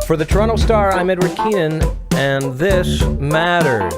For the Toronto Star, I'm Edward Keenan, and this matters.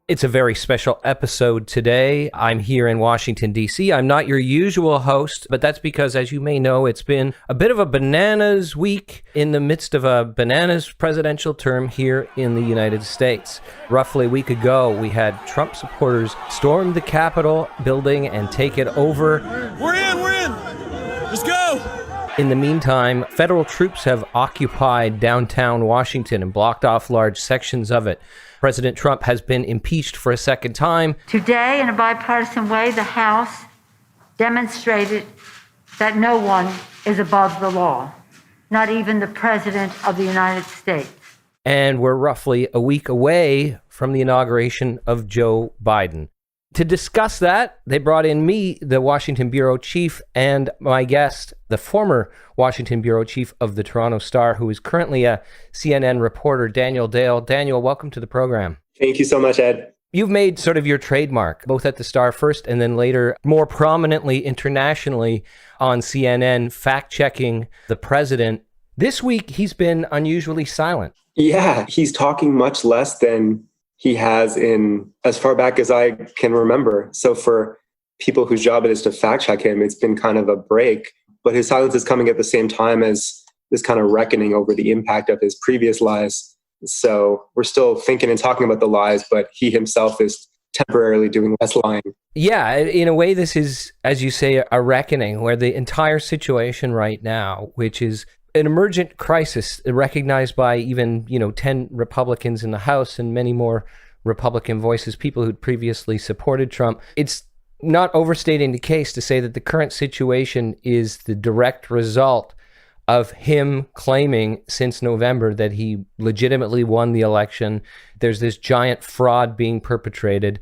It's a very special episode today. I'm here in Washington, D.C. I'm not your usual host, but that's because, as you may know, it's been a bit of a bananas week in the midst of a bananas presidential term here in the United States. Roughly a week ago, we had Trump supporters storm the Capitol building and take it over. We're in! Let's go! In the meantime, federal troops have occupied downtown Washington and blocked off large sections of it. President Trump has been impeached for a second time. Today, in a bipartisan way, the House demonstrated that no one is above the law, not even the President of the United States. And we're roughly a week away from the inauguration of Joe Biden. To discuss that, they brought in me, the Washington bureau chief, and my guest, the former Washington bureau chief of the Toronto Star, who is currently a CNN reporter, Daniel Dale. Daniel, welcome to the program. Thank you so much, Ed. You've made sort of your trademark, both at the Star first and then later, more prominently internationally on CNN, fact-checking the president. This week, he's been unusually silent. Yeah, he's talking much less than he has in as far back as I can remember. So for people whose job it is to fact check him, it's been kind of a break. But his silence is coming at the same time as this kind of reckoning over the impact of his previous lies. So we're still thinking and talking about the lies, but he himself is temporarily doing less lying. Yeah, in a way, this is, as you say, a reckoning where the entire situation right now, which is an emergent crisis recognized by even, 10 Republicans in the House and many more Republican voices, people who'd previously supported Trump. It's not overstating the case to say that the current situation is the direct result of him claiming since November that he legitimately won the election. There's this giant fraud being perpetrated,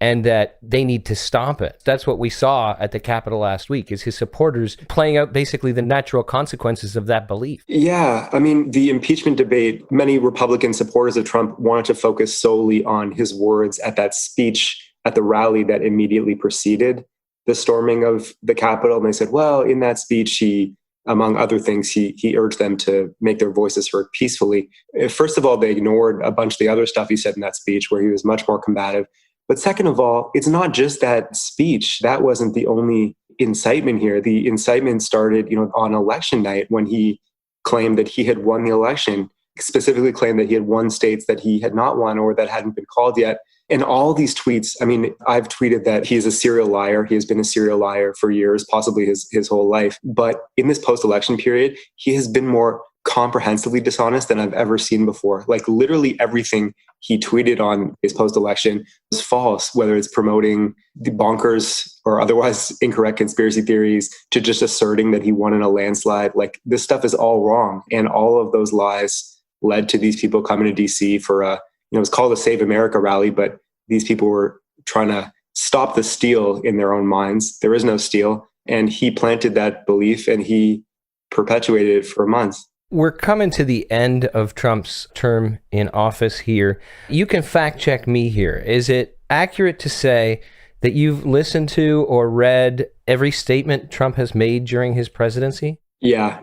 and that they need to stop it. That's what we saw at the Capitol last week, is his supporters playing out basically the natural consequences of that belief. Yeah, I mean, the impeachment debate, many Republican supporters of Trump wanted to focus solely on his words at that speech at the rally that immediately preceded the storming of the Capitol. And they said, well, in that speech, he, among other things, he urged them to make their voices heard peacefully. First of all, they ignored a bunch of the other stuff he said in that speech, where he was much more combative. But second of all, it's not just that speech. That wasn't the only incitement here. The incitement started, on election night when he claimed that he had won the election, specifically claimed that he had won states that he had not won or that hadn't been called yet. And all these tweets, I mean, I've tweeted that he is a serial liar. He has been a serial liar for years, possibly his whole life. But in this post-election period, he has been more comprehensively dishonest than I've ever seen before. Like literally everything he tweeted on his post-election was false, whether it's promoting the bonkers or otherwise incorrect conspiracy theories to just asserting that he won in a landslide. Like this stuff is all wrong. And all of those lies led to these people coming to DC for it was called a Save America rally, but these people were trying to stop the steal in their own minds. There is no steal. And he planted that belief and he perpetuated it for months. We're coming to the end of Trump's term in office here. You can fact check me here. Is it accurate to say that you've listened to or read every statement Trump has made during his presidency? Yeah.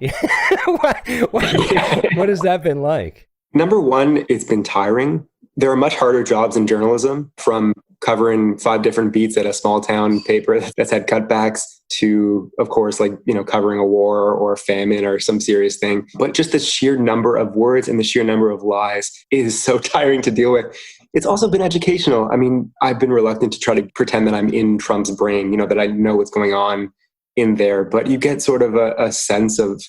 What has that been like? Number one, it's been tiring. There are much harder jobs in journalism, from covering 5 different beats at a small town paper that's had cutbacks to, of course, covering a war or a famine or some serious thing. But just the sheer number of words and the sheer number of lies is so tiring to deal with. It's also been educational. I mean, I've been reluctant to try to pretend that I'm in Trump's brain, that I know what's going on in there. But you get sort of a sense of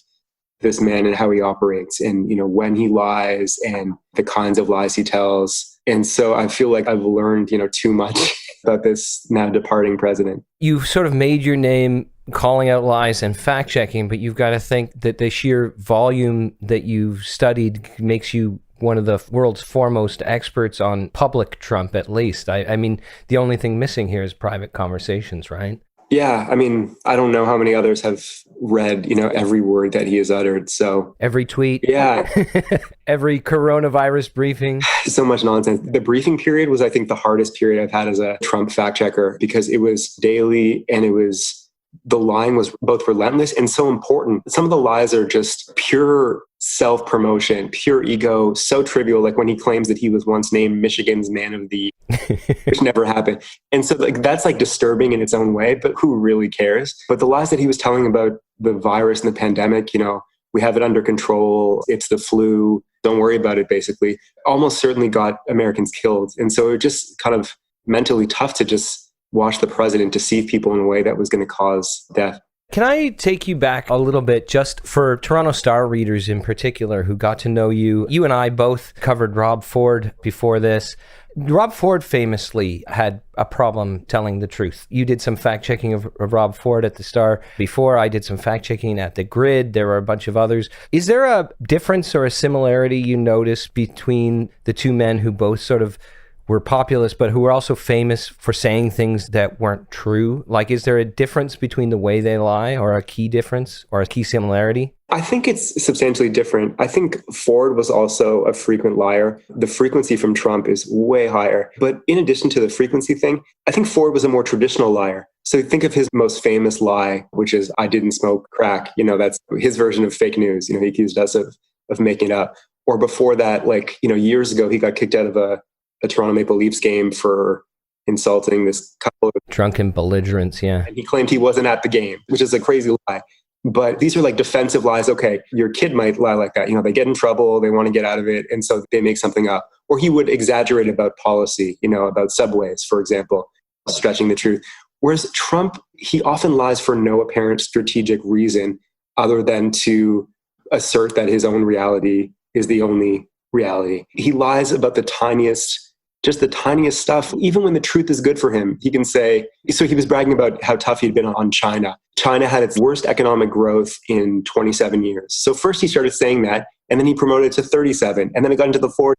this man and how he operates and, when he lies and the kinds of lies he tells. And so I feel like I've learned, too much about this now departing president. You've sort of made your name calling out lies and fact checking, but you've got to think that the sheer volume that you've studied makes you one of the world's foremost experts on public Trump, at least. I mean, the only thing missing here is private conversations, right? Yeah, I mean, I don't know how many others have read, every word that he has uttered. So every tweet. Yeah. Every coronavirus briefing. So much nonsense. The briefing period was, I think, the hardest period I've had as a Trump fact checker, because it was daily and it was the lying was both relentless and so important. Some of the lies are just pure self-promotion, pure ego, so trivial, like when he claims that he was once named Michigan's Man of the Year, which never happened. And so like that's like disturbing in its own way, but who really cares? But the lies that he was telling about the virus and the pandemic, you know, we have it under control, it's the flu, don't worry about it, basically, almost certainly got Americans killed. And so it just kind of mentally tough to just watch the president deceive people in a way that was going to cause death. Can I take you back a little bit just for Toronto Star readers in particular who got to know you? You and I both covered Rob Ford before this. Rob Ford famously had a problem telling the truth. You did some fact checking of Rob Ford at the Star before. I did some fact checking at the Grid. There were a bunch of others. Is there a difference or a similarity you noticed between the two men who both sort of were populist, but who were also famous for saying things that weren't true? Like, is there a difference between the way they lie, or a key difference or a key similarity? I think it's substantially different. I think Ford was also a frequent liar. The frequency from Trump is way higher. But in addition to the frequency thing, I think Ford was a more traditional liar. So think of his most famous lie, which is, I didn't smoke crack. You know, that's his version of fake news. You know, he accused us of making it up. Or before that, like, you know, years ago, he got kicked out of a Toronto Maple Leafs game for insulting this couple of drunken belligerents, yeah. And he claimed he wasn't at the game, which is a crazy lie. But these are like defensive lies. Okay, your kid might lie like that. You know, they get in trouble, they want to get out of it, and so they make something up. Or he would exaggerate about policy, you know, about subways, for example, stretching the truth. Whereas Trump, he often lies for no apparent strategic reason other than to assert that his own reality is the only reality. He lies about the tiniest stuff. Even when the truth is good for him, he can say, so he was bragging about how tough he'd been on China. China had its worst economic growth in 27 years. So first he started saying that, and then he promoted it to 37, and then it got into the 40s.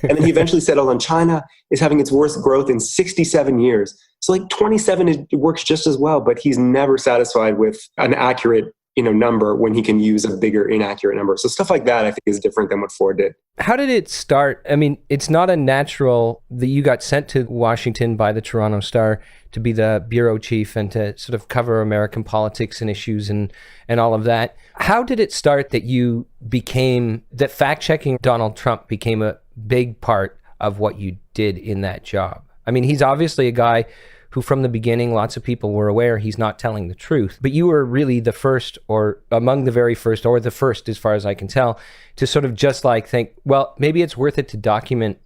And then he eventually settled on China is having its worst growth in 67 years. So like 27, it works just as well, but he's never satisfied with an accurate number when he can use a bigger inaccurate number. So stuff like that, I think, is different than what Ford did. How did it start? I mean, it's not unnatural that you got sent to Washington by the Toronto Star to be the bureau chief and to sort of cover American politics and issues and all of that. How did it start that fact-checking Donald Trump became a big part of what you did in that job? I mean, he's obviously a guy who from the beginning, lots of people were aware he's not telling the truth. But you were really the first, or among the very first, or the first, as far as I can tell, to sort of just like think, well, maybe it's worth it to document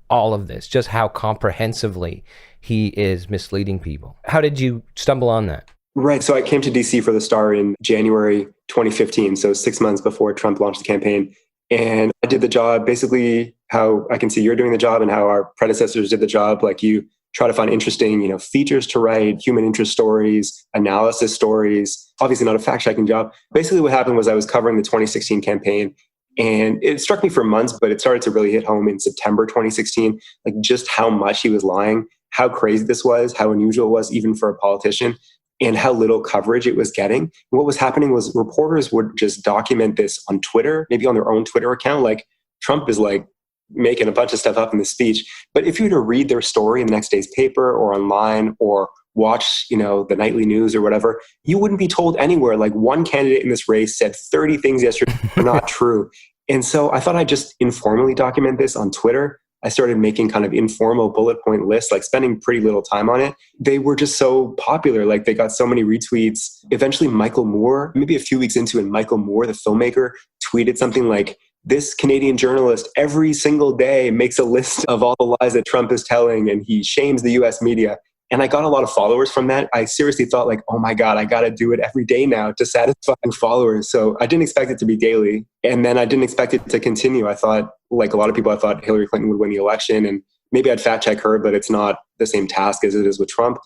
all of this, just how comprehensively he is misleading people. How did you stumble on that? Right. So I came to DC for the Star in January 2015, so 6 months before Trump launched the campaign. And I did the job basically how I can see you're doing the job and how our predecessors did the job. Like, you try to find interesting, features to write, human interest stories, analysis stories, obviously not a fact-checking job. Basically what happened was I was covering the 2016 campaign, and it struck me for months, but it started to really hit home in September 2016, like just how much he was lying, how crazy this was, how unusual it was even for a politician, and how little coverage it was getting. And what was happening was reporters would just document this on Twitter, maybe on their own Twitter account, like Trump is like making a bunch of stuff up in the speech. But if you were to read their story in the next day's paper or online or watch, the nightly news or whatever, you wouldn't be told anywhere, like, one candidate in this race said 30 things yesterday are not true. And so I thought I'd just informally document this on Twitter. I started making kind of informal bullet point lists, like spending pretty little time on it. They were just so popular. Like, they got so many retweets. Eventually, Michael Moore, maybe a few weeks into it, Michael Moore, the filmmaker, tweeted something like, this Canadian journalist every single day makes a list of all the lies that Trump is telling, and he shames the US media. And I got a lot of followers from that. I seriously thought, like, oh my God, I got to do it every day now to satisfy followers. So I didn't expect it to be daily. And then I didn't expect it to continue. I thought, like a lot of people, I thought Hillary Clinton would win the election, and maybe I'd fact check her, but it's not the same task as it is with Trump.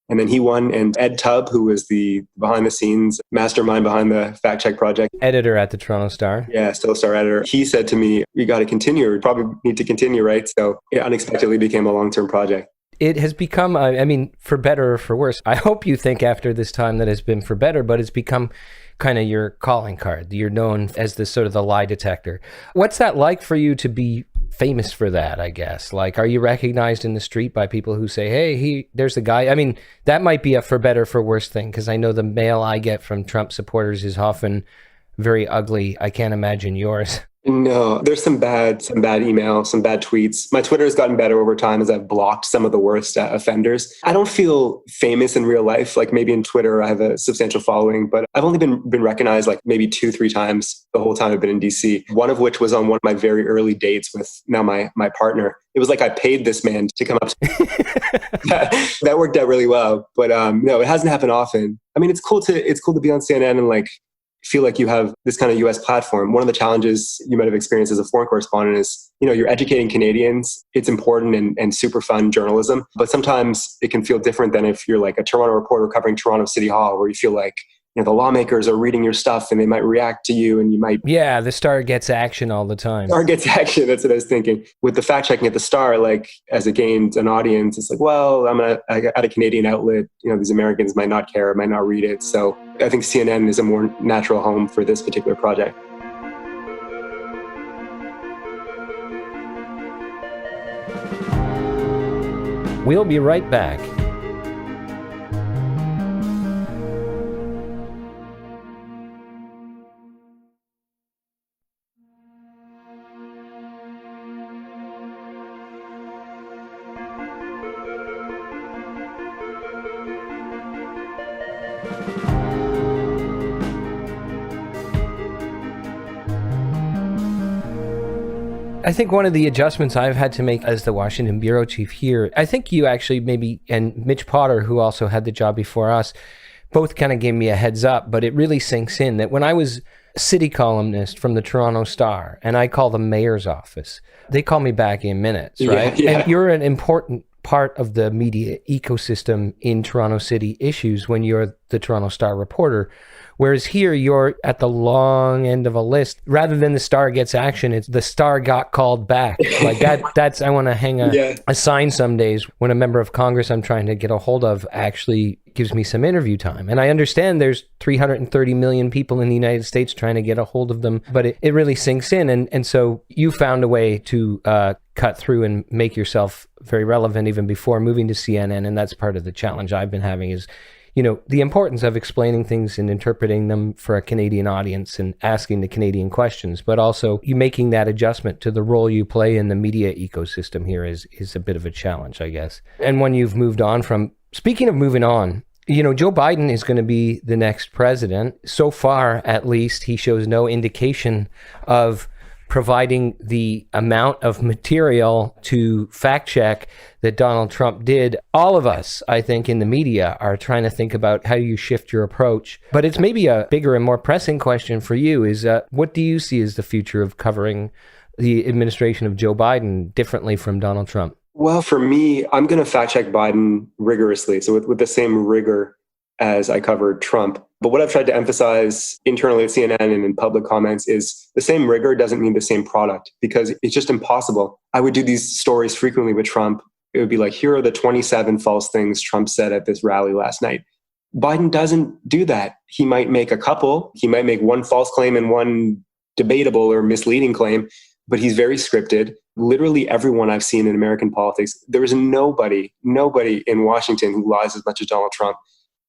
And then he won, and Ed Tubb, who was the behind-the-scenes mastermind behind the fact-check project. Editor at the Toronto Star. Yeah, still a Star editor. He said to me, you got to continue. You probably need to continue, right? So it unexpectedly became a long-term project. It has become, I mean, for better or for worse, I hope you think after this time that it's been for better, but it's become kind of your calling card. You're known as the sort of the lie detector. What's that like for you to be famous for that, I guess? Like, are you recognized in the street by people who say, hey, there's the guy? I mean, that might be a for better, for worse thing, because I know the mail I get from Trump supporters is often very ugly. I can't imagine yours. No, there's some bad email, some bad tweets. My Twitter has gotten better over time as I've blocked some of the worst offenders. I don't feel famous in real life. Like maybe in Twitter, I have a substantial following, but I've only been recognized like maybe 2-3 times the whole time I've been in DC. One of which was on one of my very early dates with now my partner. It was like I paid this man to come up to me. That worked out really well. But no, it hasn't happened often. I mean, it's cool to be on CNN and like feel like you have this kind of US platform. One of the challenges you might have experienced as a foreign correspondent is, you're educating Canadians. It's important and super fun journalism, but sometimes it can feel different than if you're like a Toronto reporter covering Toronto City Hall, where you feel like, the lawmakers are reading your stuff and they might react to you and you might... Yeah, the Star gets action all the time. Star gets action, that's what I was thinking. With the fact checking at the Star, like as it gained an audience, it's like, well, I got a Canadian outlet, these Americans might not care, might not read it. So I think CNN is a more natural home for this particular project. We'll be right back. I think one of the adjustments I've had to make as the Washington bureau chief here, I think you actually maybe, and Mitch Potter, who also had the job before us, both kind of gave me a heads up, but it really sinks in that when I was city columnist from the Toronto Star and I call the mayor's office, they call me back in minutes, right? Yeah. And you're an important part of the media ecosystem in Toronto City issues when you're the Toronto Star reporter. Whereas here, you're at the long end of a list. Rather than the Star gets action, it's the Star got called back. Like that's I want to hang a sign some days when a member of Congress I'm trying to get a hold of actually gives me some interview time. And I understand there's 330 million people in the United States trying to get a hold of them, but it really sinks in. And so you found a way to cut through and make yourself very relevant even before moving to CNN. And that's part of the challenge I've been having is, the importance of explaining things and interpreting them for a Canadian audience and asking the Canadian questions, but also you making that adjustment to the role you play in the media ecosystem here is a bit of a challenge, I guess. And when you've moved on from, speaking of moving on, Joe Biden is going to be the next president. So far, at least, he shows no indication of providing the amount of material to fact check that Donald Trump did. All of us, I think, in the media are trying to think about how you shift your approach. But it's maybe a bigger and more pressing question for you is what do you see as the future of covering the administration of Joe Biden differently from Donald Trump? Well, for me, I'm going to fact check Biden rigorously. So with the same rigor as I covered Trump. But what I've tried to emphasize internally at CNN and in public comments is the same rigor doesn't mean the same product because it's just impossible. I would do these stories frequently with Trump. It would be like, here are the 27 false things Trump said at this rally last night. Biden doesn't do that. He might make a couple. He might make one false claim and one debatable or misleading claim, but he's very scripted. Literally everyone I've seen in American politics, there is nobody in Washington who lies as much as Donald Trump.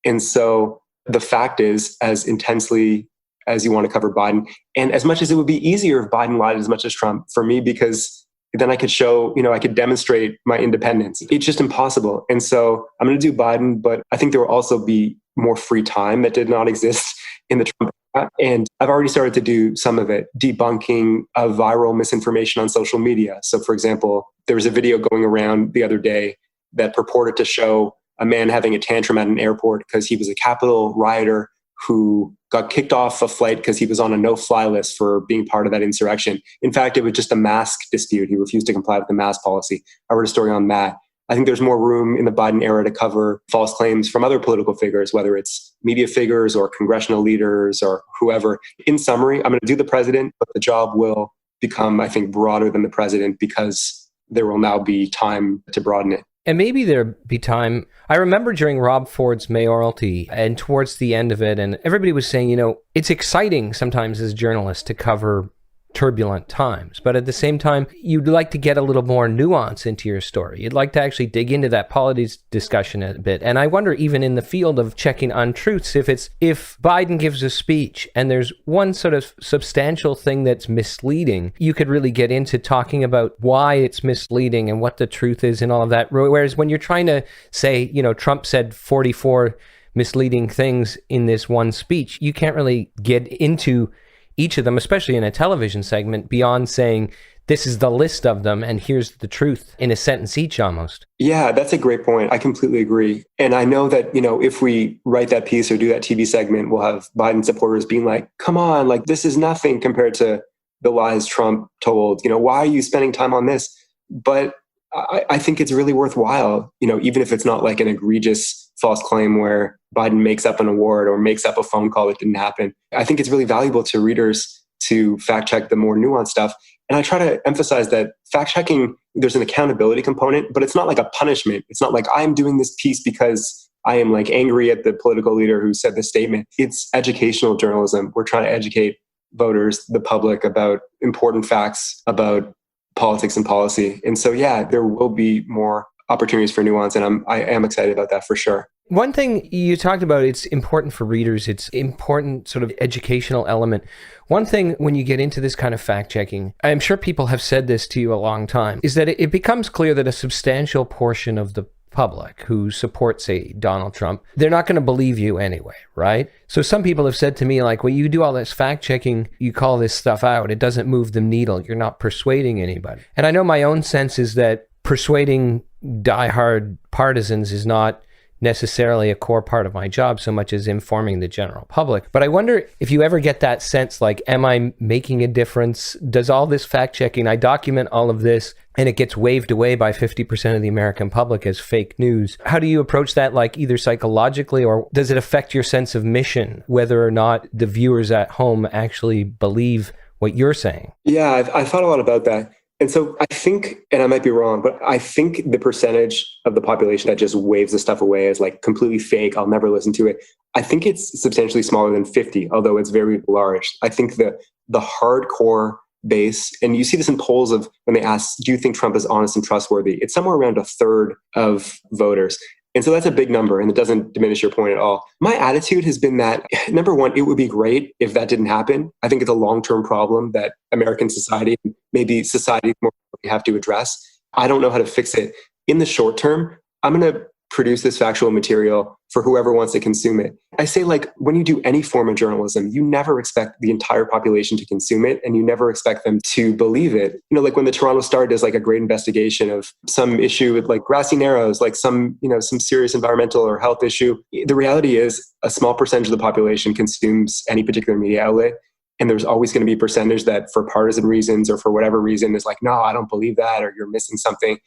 And so the fact is, as intensely as you want to cover Biden, and as much as it would be easier if Biden lied as much as Trump for me, because then I could show, I could demonstrate my independence. It's just impossible. And so I'm going to do Biden, but I think there will also be more free time that did not exist in the Trump era. And I've already started to do some of it, debunking of viral misinformation on social media. So for example, there was a video going around the other day that purported to show a man having a tantrum at an airport because he was a Capitol rioter who got kicked off a flight because he was on a no-fly list for being part of that insurrection. In fact, it was just a mask dispute. He refused to comply with the mask policy. I wrote a story on that. I think there's more room in the Biden era to cover false claims from other political figures, whether it's media figures or congressional leaders or whoever. In summary, I'm going to do the president, but the job will become, I think, broader than the president because there will now be time to broaden it. And maybe there'd be time. I remember during Rob Ford's mayoralty and towards the end of it, and everybody was saying, it's exciting sometimes as journalists to cover turbulent times. But at the same time, you'd like to get a little more nuance into your story. You'd like to actually dig into that politics discussion a bit. And I wonder, even in the field of checking untruths, if Biden gives a speech and there's one sort of substantial thing that's misleading, you could really get into talking about why it's misleading and what the truth is and all of that. Whereas when you're trying to say, Trump said 44 misleading things in this one speech, you can't really get into each of them, especially in a television segment, beyond saying, this is the list of them and here's the truth in a sentence each almost. Yeah, that's a great point. I completely agree. And I know that, if we write that piece or do that TV segment, we'll have Biden supporters being like, come on, like this is nothing compared to the lies Trump told. Why are you spending time on this? But I think it's really worthwhile, even if it's not like an egregious false claim where Biden makes up an award or makes up a phone call that didn't happen. I think it's really valuable to readers to fact check the more nuanced stuff. And I try to emphasize that fact checking, there's an accountability component, but it's not like a punishment. It's not like I'm doing this piece because I am like angry at the political leader who said this statement. It's educational journalism. We're trying to educate voters, the public, about important facts about politics and policy. And so, yeah, there will be more opportunities for nuance. And I am excited about that for sure. One thing you talked about, it's important for readers. It's important sort of educational element. One thing when you get into this kind of fact checking, I'm sure people have said this to you a long time, is that it becomes clear that a substantial portion of the public who supports, say, Donald Trump, they're not going to believe you anyway, right? So some people have said to me, like, well, you do all this fact checking, you call this stuff out, it doesn't move the needle, you're not persuading anybody. And I know my own sense is that persuading diehard partisans is not necessarily a core part of my job so much as informing the general public. But I wonder if you ever get that sense, like, am I making a difference? Does all this fact checking, I document all of this and it gets waved away by 50% of the American public as fake news. How do you approach that, like either psychologically, or does it affect your sense of mission, whether or not the viewers at home actually believe what you're saying? Yeah, I've thought a lot about that. And so I think, and I might be wrong, but I think the percentage of the population that just waves the stuff away as like completely fake, I'll never listen to it, I think it's substantially smaller than 50, although it's very large. I think the hardcore base, and you see this in polls of when they ask, do you think Trump is honest and trustworthy? It's somewhere around a third of voters. And so that's a big number, and it doesn't diminish your point at all. My attitude has been that, number one, it would be great if that didn't happen. I think it's a long-term problem that American society, maybe society more have to address. I don't know how to fix it. In the short term, I'm going to produce this factual material for whoever wants to consume it. I say, like, when you do any form of journalism, you never expect the entire population to consume it, and you never expect them to believe it. Like when the Toronto Star does like a great investigation of some issue with like grassy narrows, like some serious environmental or health issue. The reality is a small percentage of the population consumes any particular media outlet. And there's always going to be a percentage that for partisan reasons or for whatever reason is like, no, I don't believe that, or you're missing something.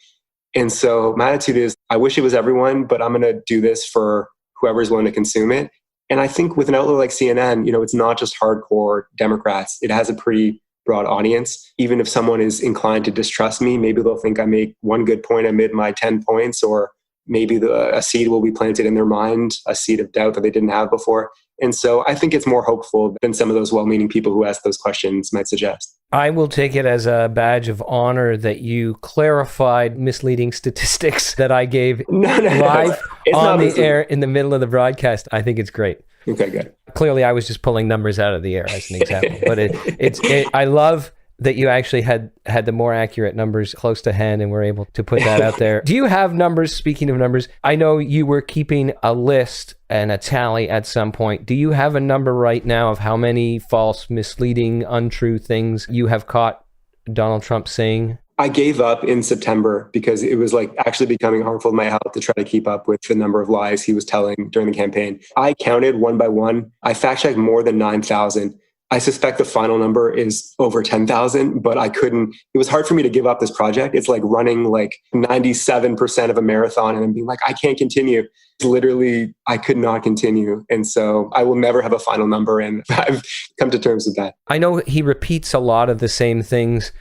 And so my attitude is, I wish it was everyone, but I'm going to do this for whoever's willing to consume it. And I think with an outlet like CNN, it's not just hardcore Democrats. It has a pretty broad audience. Even if someone is inclined to distrust me, maybe they'll think I make one good point amid my 10 points, or maybe a seed will be planted in their mind, a seed of doubt that they didn't have before. And so I think it's more hopeful than some of those well-meaning people who ask those questions might suggest. I will take it as a badge of honor that you clarified misleading statistics that I gave live on the air in the middle of the broadcast. I think it's great. Okay, good. Clearly, I was just pulling numbers out of the air as an example. But I love that you actually had the more accurate numbers close to hand and were able to put that out there. Do you have numbers? Speaking of numbers, I know you were keeping a list and a tally at some point. Do you have a number right now of how many false, misleading, untrue things you have caught Donald Trump saying? I gave up in September because it was like actually becoming harmful to my health to try to keep up with the number of lies he was telling during the campaign. I counted one by one. I fact-checked more than 9,000. I suspect the final number is over 10,000, but I couldn't. It was hard for me to give up this project. It's like running like 97% of a marathon and then being like, I can't continue. Literally, I could not continue. And so I will never have a final number. And I've come to terms with that. I know he repeats a lot of the same things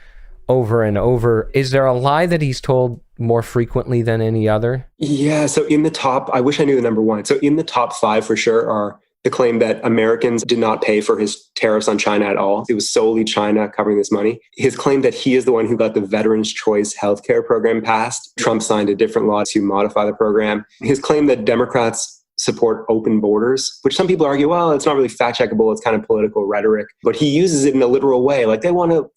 over and over. Is there a lie that he's told more frequently than any other? Yeah. So in the top, I wish I knew the number one. So in the top 5 for sure are the claim that Americans did not pay for his tariffs on China at all. It was solely China covering this money. His claim that he is the one who got the Veterans Choice Healthcare program passed. Trump signed a different law to modify the program. His claim that Democrats support open borders, which some people argue, well, it's not really fact checkable. It's kind of political rhetoric, but he uses it in a literal way. Like they want to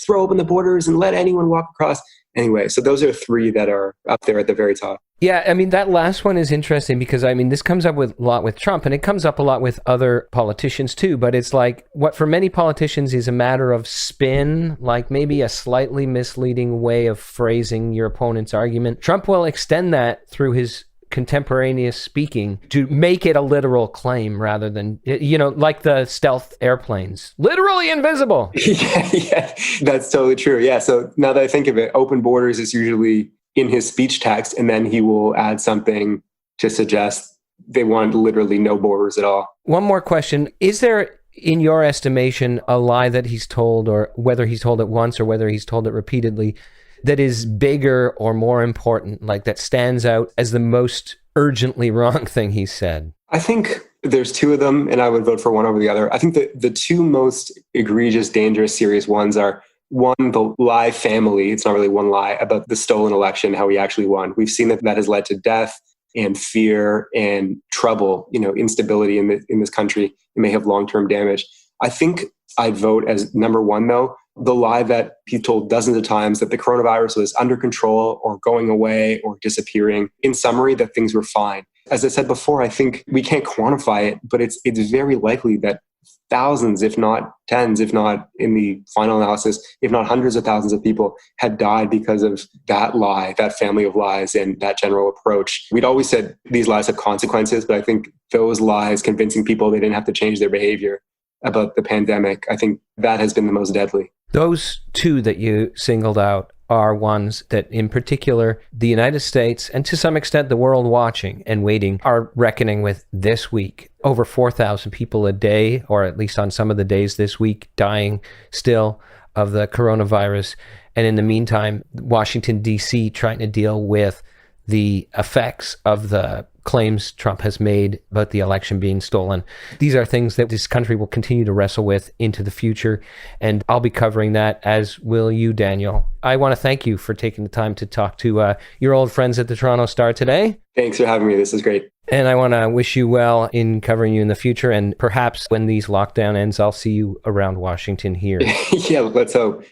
throw open the borders and let anyone walk across. Anyway, so those are three that are up there at the very top. Yeah, I mean, that last one is interesting because, I mean, this comes up a lot with Trump, and it comes up a lot with other politicians too, but it's like what for many politicians is a matter of spin, like maybe a slightly misleading way of phrasing your opponent's argument. Trump will extend that through his contemporaneous speaking to make it a literal claim rather than, like the stealth airplanes, literally invisible. Yeah, that's totally true. Yeah, so now that I think of it, open borders is usually in his speech text, and then he will add something to suggest they want literally no borders at all. One more question. Is there, in your estimation, a lie that he's told, or whether he's told it once or whether he's told it repeatedly, that is bigger or more important, like that stands out as the most urgently wrong thing he's said? I think there's two of them, and I would vote for one over the other. I think that the two most egregious, dangerous, serious ones are, one, the lie family. It's not really one lie about the stolen election, how he actually won. We've seen that has led to death and fear and trouble, instability in this country. It may have long-term damage. I think I'd vote as number one, though, the lie that he told dozens of times that the coronavirus was under control or going away or disappearing. In summary, that things were fine. As I said before, I think we can't quantify it, but it's very likely that thousands, if not tens, if not in the final analysis, if not hundreds of thousands of people had died because of that lie, that family of lies, and that general approach. We'd always said these lies have consequences, but I think those lies convincing people they didn't have to change their behavior about the pandemic, I think that has been the most deadly. Those two that you singled out are ones that, in particular, the United States, and to some extent the world watching and waiting, are reckoning with this week. Over 4,000 people a day, or at least on some of the days this week, dying still of the coronavirus. And in the meantime, Washington, D.C. trying to deal with the effects of the claims Trump has made about the election being stolen. These are things that this country will continue to wrestle with into the future, and I'll be covering that, as will you, Daniel. I want to thank you for taking the time to talk to your old friends at the Toronto Star today. Thanks for having me. This is great. And I want to wish you well in covering you in the future, and perhaps when these lockdown ends, I'll see you around Washington here. Yeah, let's hope.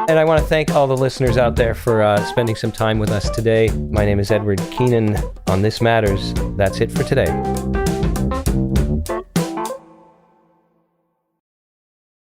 And I want to thank all the listeners out there for spending some time with us today. My name is Edward Keenan on This Matters. That's it for today.